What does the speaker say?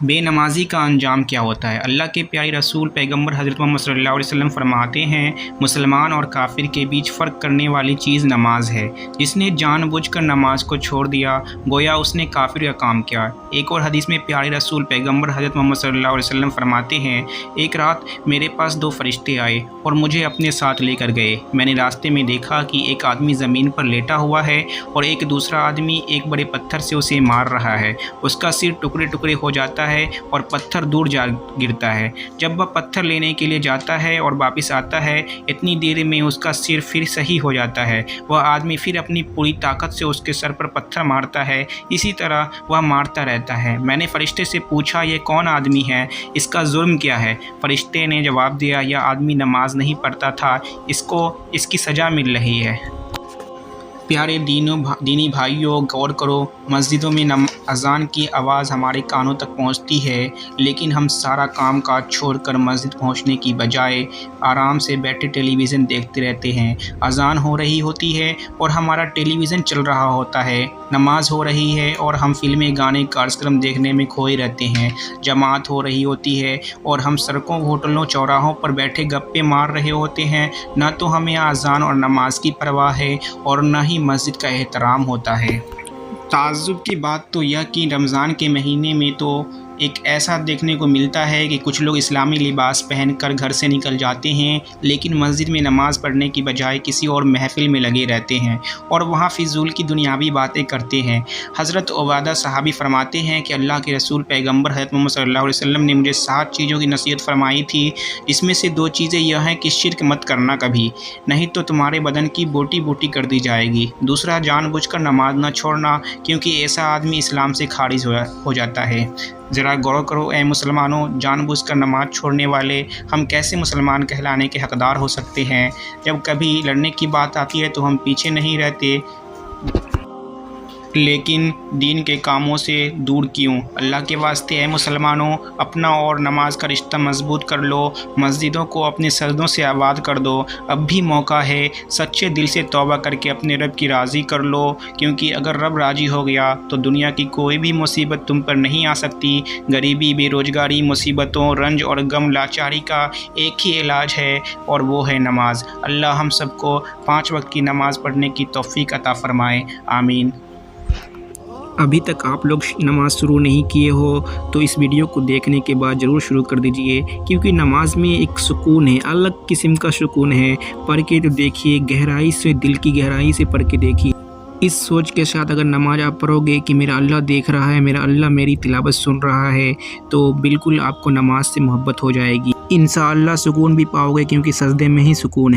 بے نمازی کا انجام کیا ہوتا ہے؟ اللہ کے پیارے رسول پیغمبر حضرت محمد صلی اللہ علیہ وسلم فرماتے ہیں، مسلمان اور کافر کے بیچ فرق کرنے والی چیز نماز ہے۔ جس نے جان بوجھ کر نماز کو چھوڑ دیا گویا اس نے کافر کا کام کیا۔ ایک اور حدیث میں پیارے رسول پیغمبر حضرت محمد صلی اللہ علیہ وسلم فرماتے ہیں، ایک رات میرے پاس 2 فرشتے آئے اور مجھے اپنے ساتھ لے کر گئے۔ میں نے راستے میں دیکھا کہ ایک آدمی زمین پر لیٹا ہوا ہے اور ایک دوسرا آدمی ایک بڑے پتھر سے اسے مار رہا ہے۔ اس کا سر ٹکڑے ٹکڑے ہو جاتا ہے اور پتھر دور جا گرتا ہے۔ جب وہ پتھر لینے کے لیے جاتا ہے اور واپس آتا ہے، اتنی دیر میں اس کا سر پھر صحیح ہو جاتا ہے۔ وہ آدمی پھر اپنی پوری طاقت سے اس کے سر پر پتھر مارتا ہے، اسی طرح وہ مارتا رہتا ہے۔ میں نے فرشتے سے پوچھا، یہ کون آدمی ہے؟ اس کا جرم کیا ہے؟ فرشتے نے جواب دیا، یہ آدمی نماز نہیں پڑھتا تھا، اس کو اس کی سزا مل رہی ہے۔ پیارے دینی بھائیوں، غور کرو، مسجدوں میں اذان کی آواز ہمارے کانوں تک پہنچتی ہے، لیکن ہم سارا کام کاج چھوڑ کر مسجد پہنچنے کی بجائے آرام سے بیٹھے ٹیلی ویژن دیکھتے رہتے ہیں۔ اذان ہو رہی ہوتی ہے اور ہمارا ٹیلی ویژن چل رہا ہوتا ہے، نماز ہو رہی ہے اور ہم فلمیں، گانے، کارکرم دیکھنے میں کھوئے رہتے ہیں، جماعت ہو رہی ہوتی ہے اور ہم سڑکوں، ہوٹلوں، چوراہوں پر بیٹھے گپے مار رہے ہوتے ہیں۔ نہ تو ہمیں اذان اور نماز کی پرواہ ہے اور نہ ہی مسجد کا احترام ہوتا ہے۔ تعجب کی بات تو یہ کہ رمضان کے مہینے میں تو ایک ایسا دیکھنے کو ملتا ہے کہ کچھ لوگ اسلامی لباس پہن کر گھر سے نکل جاتے ہیں، لیکن مسجد میں نماز پڑھنے کی بجائے کسی اور محفل میں لگے رہتے ہیں اور وہاں فضول کی دنیاوی باتیں کرتے ہیں۔ حضرت عبادہ صحابی فرماتے ہیں کہ اللہ کے رسول پیغمبر حضرت محمد صلی اللہ علیہ وسلم نے مجھے 7 چیزوں کی نصیحت فرمائی تھی، جس میں سے 2 چیزیں یہ ہیں کہ شرک مت کرنا کبھی، نہیں تو تمہارے بدن کی بوٹی بوٹی کر دی جائے گی۔ دوسرا، جان بوجھ کر نماز نہ چھوڑنا، کیونکہ ایسا آدمی اسلام سے خارج ہو جاتا ہے۔ ذرا غور کرو اے مسلمانوں، جان بوجھ کر نماز چھوڑنے والے ہم کیسے مسلمان کہلانے کے حقدار ہو سکتے ہیں؟ جب کبھی لڑنے کی بات آتی ہے تو ہم پیچھے نہیں رہتے، لیکن دین کے کاموں سے دور کیوں؟ اللہ کے واسطے اے مسلمانوں، اپنا اور نماز کا رشتہ مضبوط کر لو، مسجدوں کو اپنے سجدوں سے آباد کر دو۔ اب بھی موقع ہے، سچے دل سے توبہ کر کے اپنے رب کی راضی کر لو، کیونکہ اگر رب راضی ہو گیا تو دنیا کی کوئی بھی مصیبت تم پر نہیں آ سکتی۔ غریبی، بے روزگاری، مصیبتوں، رنج اور غم، لاچاری کا ایک ہی علاج ہے اور وہ ہے نماز۔ اللہ ہم سب کو 5 وقت کی نماز پڑھنے کی توفیق عطا فرمائے، آمین۔ ابھی تک آپ لوگ نماز شروع نہیں کیے ہو تو اس ویڈیو کو دیکھنے کے بعد ضرور شروع کر دیجئے، کیونکہ نماز میں ایک سکون ہے، الگ قسم کا سکون ہے۔ پڑھ کے تو دیکھیے، گہرائی سے، دل کی گہرائی سے پڑھ کے دیکھیے۔ اس سوچ کے ساتھ اگر نماز آپ پڑھو گے کہ میرا اللہ دیکھ رہا ہے، میرا اللہ میری تلاوت سن رہا ہے، تو بالکل آپ کو نماز سے محبت ہو جائے گی۔ انشاءاللہ سکون بھی پاؤ گے، کیونکہ سجدے میں ہی سکون ہے۔